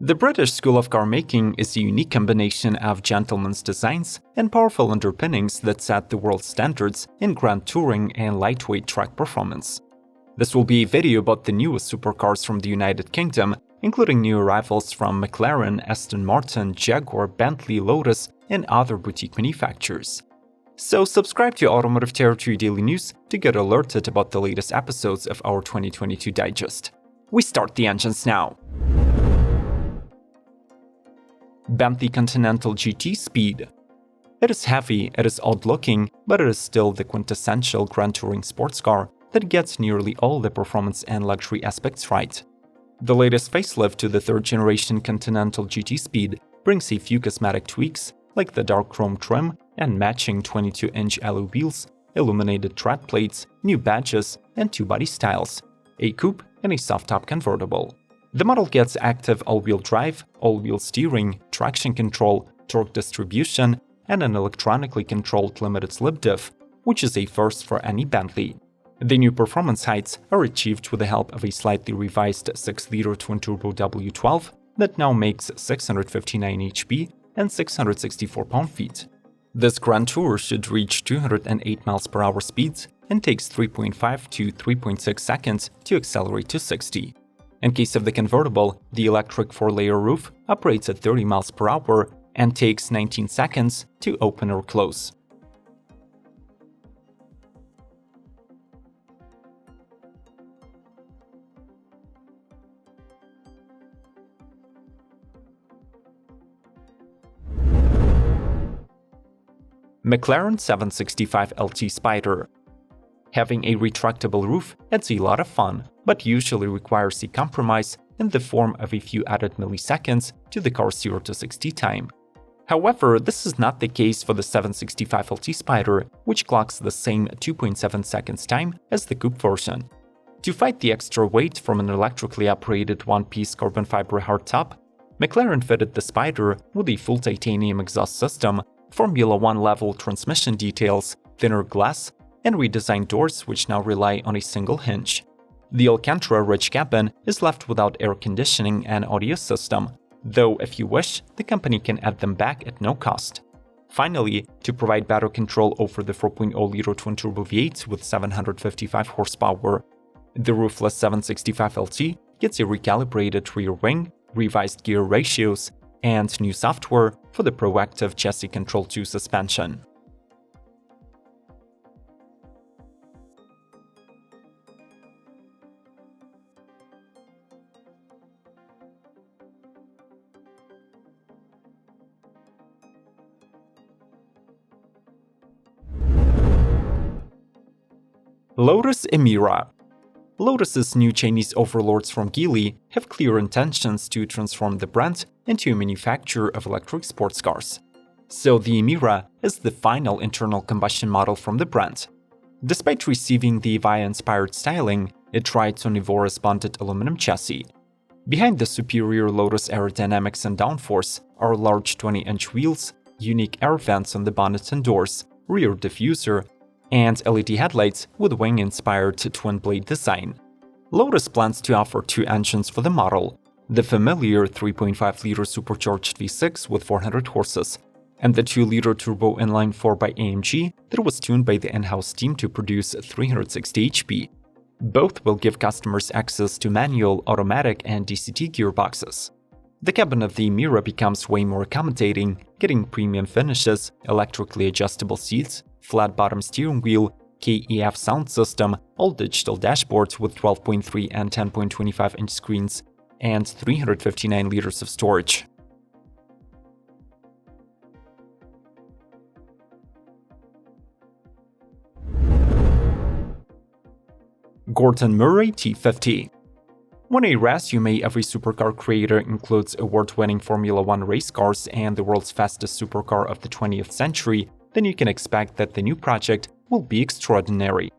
The British School of Car Making is a unique combination of gentleman's designs and powerful underpinnings that set the world standards in grand touring and lightweight track performance. This will be a video about the newest supercars from the United Kingdom, including new arrivals from McLaren, Aston Martin, Jaguar, Bentley, Lotus, and other boutique manufacturers. So subscribe to Automotive Territory Daily News to get alerted about the latest episodes of our 2022 digest. We start the engines now. Bentley Continental GT Speed. It is heavy, it is odd-looking, but it is still the quintessential grand touring sports car that gets nearly all the performance and luxury aspects right. The latest facelift to the third-generation Continental GT Speed brings a few cosmetic tweaks, like the dark chrome trim and matching 22-inch alloy wheels, illuminated tread plates, new badges, and two body styles, a coupe and a soft-top convertible. The model gets active all-wheel drive, all-wheel steering, traction control, torque distribution, and an electronically controlled limited slip diff, which is a first for any Bentley. The new performance heights are achieved with the help of a slightly revised 6-liter twin-turbo W12 that now makes 659 HP and 664 pound-feet. This Grand Tour should reach 208 mph speeds and takes 3.5 to 3.6 seconds to accelerate to 60. In case of the convertible, the electric 4-layer roof operates at 30 mph and takes 19 seconds to open or close. McLaren 765 LT Spider. Having a retractable roof adds a lot of fun, but usually requires a compromise in the form of a few added milliseconds to the car's 0 to 60 time. However, this is not the case for the 765 LT Spider, which clocks the same 2.7 seconds time as the coupe version. To fight the extra weight from an electrically operated one-piece carbon fiber hardtop, McLaren fitted the Spider with a full titanium exhaust system, Formula One level transmission details, thinner glass, and redesigned doors which now rely on a single hinge. The Alcantara-rich cabin is left without air conditioning and audio system, though if you wish, the company can add them back at no cost. Finally, to provide better control over the 4.0-liter twin-turbo V8 with 755 horsepower, the roofless 765 LT gets a recalibrated rear wing, revised gear ratios, and new software for the proactive chassis control 2 suspension. Lotus Emira. Lotus's new Chinese overlords from Geely have clear intentions to transform the brand into a manufacturer of electric sports cars. So the Emira is the final internal combustion model from the brand. Despite receiving the Avaya-inspired styling, it rides on Evora's bonded aluminum chassis. Behind the superior Lotus aerodynamics and downforce are large 20-inch wheels, unique air vents on the bonnet and doors, rear diffuser, and LED headlights with wing-inspired twin-blade design. Lotus plans to offer two engines for the model, the familiar 3.5-liter supercharged V6 with 400 horses, and the 2-liter turbo inline-4 by AMG that was tuned by the in-house team to produce 360 HP. Both will give customers access to manual, automatic, and DCT gearboxes. The cabin of the Emira becomes way more accommodating, getting premium finishes, electrically adjustable seats, flat-bottom steering wheel, KEF sound system, all-digital dashboards with 12.3 and 10.25-inch screens, and 359 liters of storage. Gordon Murray T50. When a resume of a supercar creator includes award-winning Formula One race cars and the world's fastest supercar of the 20th century, then you can expect that the new project will be extraordinary.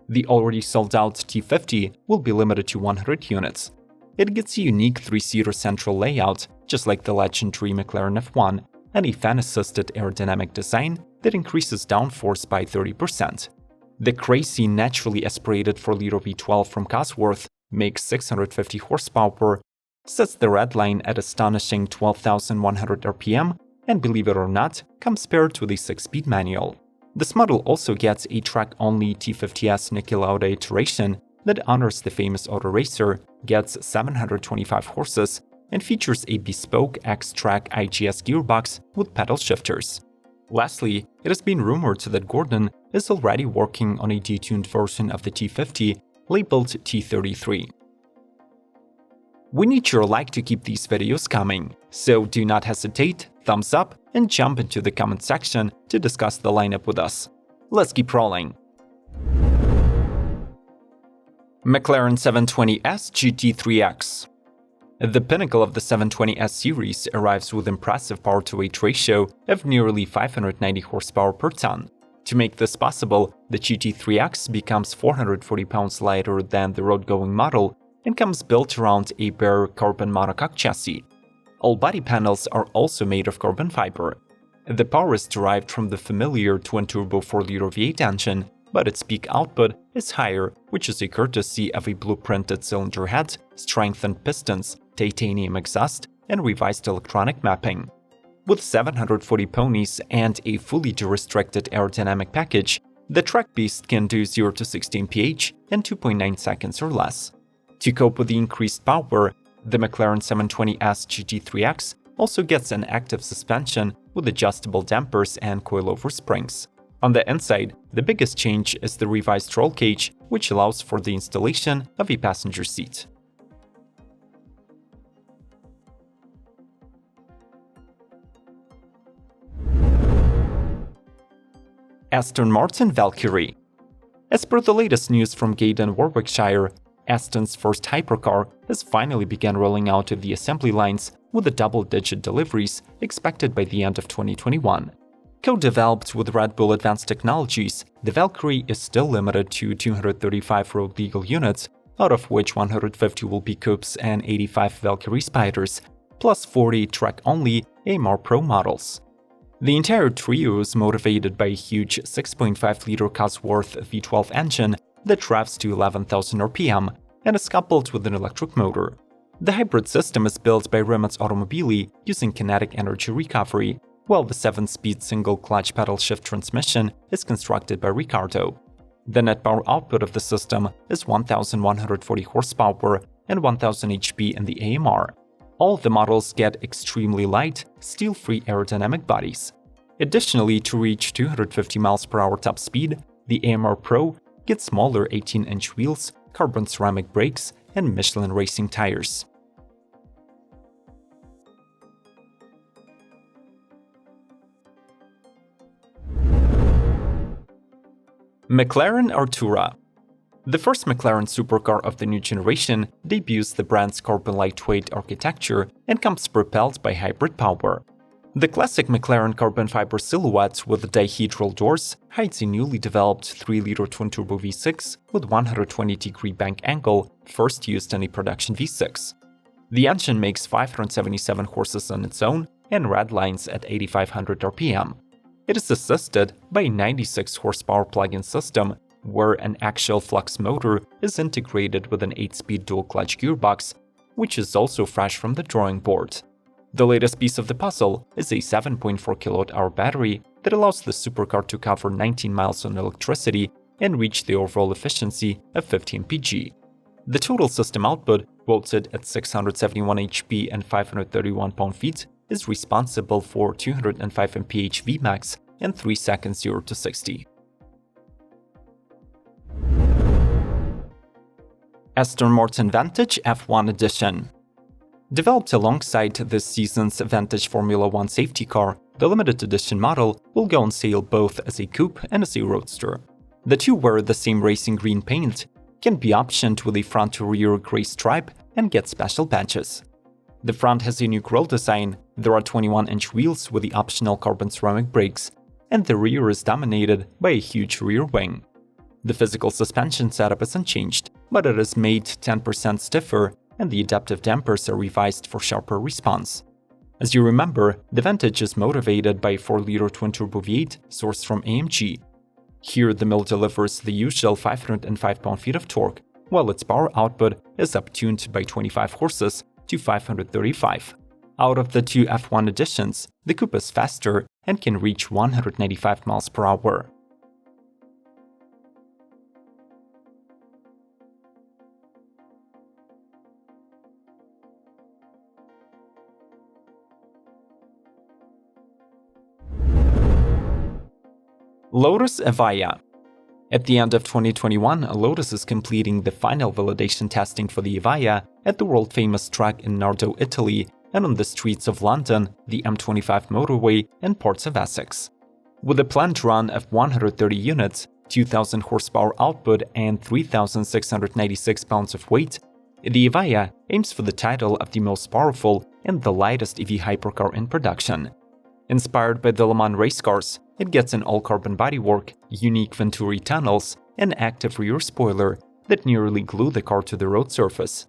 The already sold-out T50 will be limited to 100 units. It gets a unique 3-seater central layout, just like the legendary McLaren F1, and a fan-assisted aerodynamic design that increases downforce by 30%. The crazy naturally aspirated 4-liter V12 from Cosworth makes 650 horsepower, sets the red line at astonishing 12,100 RPM, and believe it or not, comes paired with a 6-speed manual. This model also gets a track-only T50S Niki Lauda iteration that honors the famous auto racer, gets 725 horses, and features a bespoke X-Track IGS gearbox with pedal shifters. Lastly, it has been rumored that Gordon is already working on a detuned version of the T50 labeled T33. We need your like to keep these videos coming, so do not hesitate, thumbs up, and jump into the comment section to discuss the lineup with us. Let's keep rolling. McLaren 720S GT3X. The pinnacle of the 720S series arrives with impressive power-to-weight ratio of nearly 590 horsepower per ton. To make this possible, the GT3X becomes 440 pounds lighter than the road-going model and comes built around a bare carbon monocoque chassis. All body panels are also made of carbon fiber. The power is derived from the familiar twin-turbo 4-liter V8 engine, but its peak output is higher, which is a courtesy of a blueprinted cylinder head, strengthened pistons, titanium exhaust, and revised electronic mapping. With 740 ponies and a fully de-restricted aerodynamic package, the track beast can do 0 to 60 mph in 2.9 seconds or less. To cope with the increased power, the McLaren 720S GT3X also gets an active suspension with adjustable dampers and coilover springs. On the inside, the biggest change is the revised roll cage, which allows for the installation of a passenger seat. Aston Martin Valkyrie. As per the latest news from Gaydon, Warwickshire, Aston's first hypercar has finally begun rolling out to the assembly lines with the double-digit deliveries expected by the end of 2021. Co-developed with Red Bull Advanced Technologies, the Valkyrie is still limited to 235 road legal units, out of which 150 will be coupes and 85 Valkyrie Spiders, plus 40 track-only AMR Pro models. The entire trio is motivated by a huge 6.5-liter Cosworth V12 engine that revs to 11,000 RPM and is coupled with an electric motor. The hybrid system is built by Rimac Automobili using kinetic energy recovery, while the 7-speed single-clutch pedal shift transmission is constructed by Ricardo. The net power output of the system is 1,140 horsepower and 1,000 HP in the AMR. All the models get extremely light, steel-free aerodynamic bodies. Additionally, to reach 250 mph top speed, the AMR Pro gets smaller 18-inch wheels, carbon ceramic brakes, and Michelin racing tires. McLaren Artura. The first McLaren supercar of the new generation debuts the brand's carbon lightweight architecture and comes propelled by hybrid power. The classic McLaren carbon fiber silhouette with dihedral doors hides a newly developed 3-liter twin-turbo V6 with 120-degree bank angle, first used in a production V6. The engine makes 577 horses on its own and redlines at 8,500 RPM. It is assisted by a 96 horsepower plug-in system, where an axial flux motor is integrated with an 8-speed dual-clutch gearbox, which is also fresh from the drawing board. The latest piece of the puzzle is a 7.4 kWh battery that allows the supercar to cover 19 miles on electricity and reach the overall efficiency of 50 mpg. The total system output, quoted at 671 HP and 531 pound-feet, is responsible for 205 mph Vmax and 3 seconds 0 to 60. Aston Martin Vantage F1 Edition. Developed alongside this season's Vantage Formula 1 safety car, the limited edition model will go on sale both as a coupe and as a roadster. The two wear the same racing green paint, can be optioned with a front-to-rear grey stripe, and get special badges. The front has a new grille design, there are 21-inch wheels with the optional carbon ceramic brakes, and the rear is dominated by a huge rear wing. The physical suspension setup is unchanged, but it is made 10% stiffer, and the adaptive dampers are revised for sharper response. As you remember, the Vantage is motivated by a 4-liter twin-turbo V8 sourced from AMG. Here, the mill delivers the usual 505 pound-feet of torque, while its power output is up-tuned by 25 horses to 535. Out of the two F1 editions, the coupe is faster and can reach 195 miles per hour. Lotus Avaya. At the end of 2021, Lotus is completing the final validation testing for the Avaya at the world-famous track in Nardo, Italy, and on the streets of London, the M25 motorway, and parts of Essex. With a planned run of 130 units, 2,000 horsepower output, and 3,696 pounds of weight, the Avaya aims for the title of the most powerful and the lightest EV hypercar in production. Inspired by the Le Mans race cars, it gets an all-carbon bodywork, unique Venturi tunnels, and active rear spoiler that nearly glue the car to the road surface.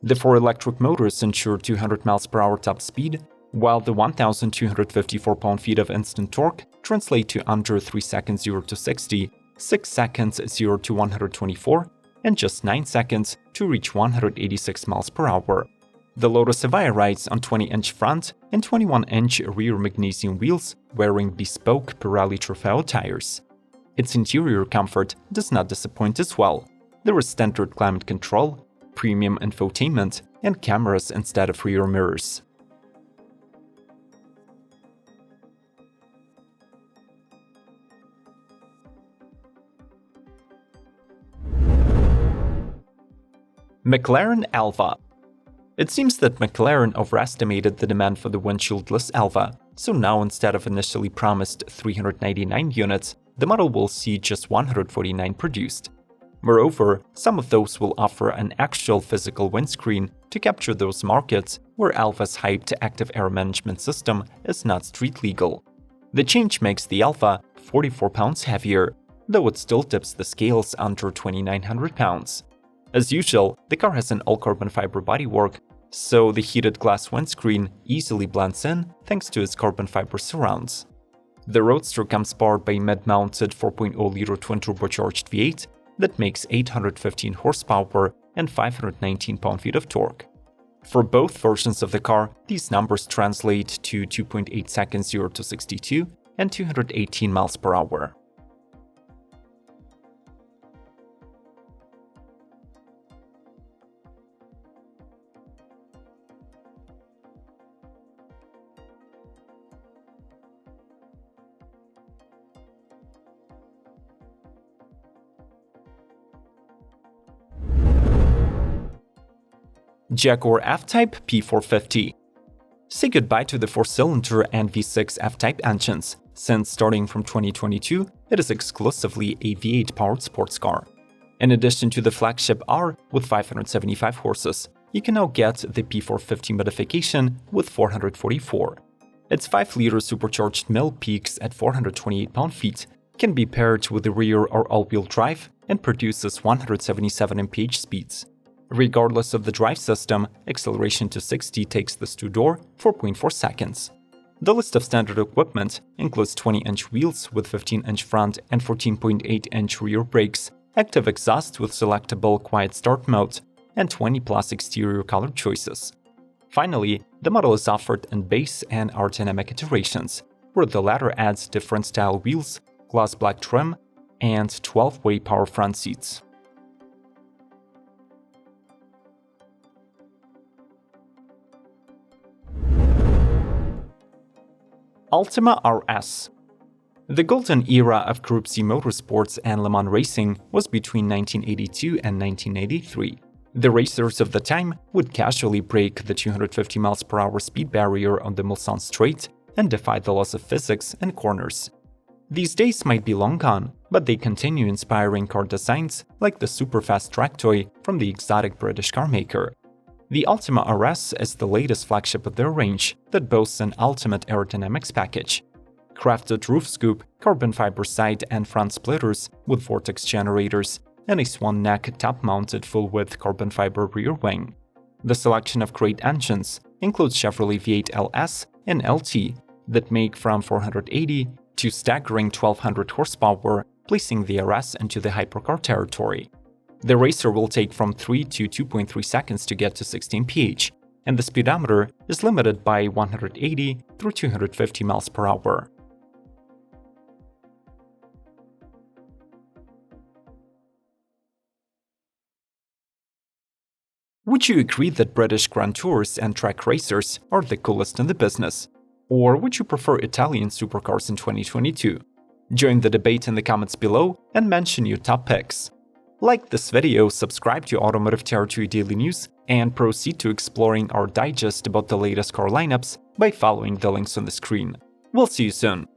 The 4 electric motors ensure 200 miles per hour top speed, while the 1,254 pound-feet of instant torque translate to under 3 seconds 0 to 60, 6 seconds 0 to 124, and just 9 seconds to reach 186 miles per hour. The Lotus Avaya rides on 20-inch front and 21-inch rear magnesium wheels wearing bespoke Pirelli Trofeo tires. Its interior comfort does not disappoint as well. There is standard climate control, premium infotainment, and cameras instead of rear mirrors. McLaren Alma. It seems that McLaren overestimated the demand for the windshieldless Alma, so now instead of initially promised 399 units, the model will see just 149 produced. Moreover, some of those will offer an actual physical windscreen to capture those markets where Alma's hyped active air management system is not street legal. The change makes the Alma 44 pounds heavier, though it still tips the scales under 2,900 pounds. As usual, the car has an all-carbon fiber bodywork, so the heated glass windscreen easily blends in thanks to its carbon fiber surrounds. The Roadster comes powered by a mid-mounted 4.0-liter twin-turbocharged V8 that makes 815 horsepower and 519 pound-feet of torque. For both versions of the car, these numbers translate to 2.8 seconds 0 to 62 and 218 miles per hour. Jaguar FType P450. Say goodbye to the 4-cylinder and V6 FType engines, since starting from 2022, it is exclusively a V8-powered sports car. In addition to the flagship R with 575 horses, you can now get the P450 modification with 444. Its 5-liter supercharged mill peaks at 428 pound-feet, can be paired with the rear or all-wheel drive, and produces 177 mph speeds. Regardless of the drive system, acceleration to 60 takes this to door 4.4 seconds. The list of standard equipment includes 20-inch wheels with 15-inch front and 14.8-inch rear brakes, active exhaust with selectable quiet start mode, and 20+ exterior color choices. Finally, the model is offered in base and aerodynamic iterations, where the latter adds different style wheels, gloss black trim, and 12-way power front seats. Ultima RS. The golden era of Group C motorsports and Le Mans racing was between 1982 and 1983. The racers of the time would casually break the 250 mph speed barrier on the Mulsanne Straight and defy the laws of physics in corners. These days might be long gone, but they continue inspiring car designs like the super-fast track toy from the exotic British car maker. The Ultima RS is the latest flagship of their range that boasts an ultimate aerodynamics package. Crafted roof scoop, carbon fiber side and front splitters with vortex generators, and a swan neck top-mounted full-width carbon fiber rear wing. The selection of great engines includes Chevrolet V8 LS and LT that make from 480 to staggering 1200 horsepower, placing the RS into the hypercar territory. The racer will take from 3 to 2.3 seconds to get to 16 mph. and the speedometer is limited by 180 through 250 miles per hour. Would you agree that British Grand Tours and track racers are the coolest in the business? Or would you prefer Italian supercars in 2022? Join the debate in the comments below and mention your top picks. Like this video, subscribe to Automotive Territory Daily News, and proceed to exploring our digest about the latest car lineups by following the links on the screen. We'll see you soon.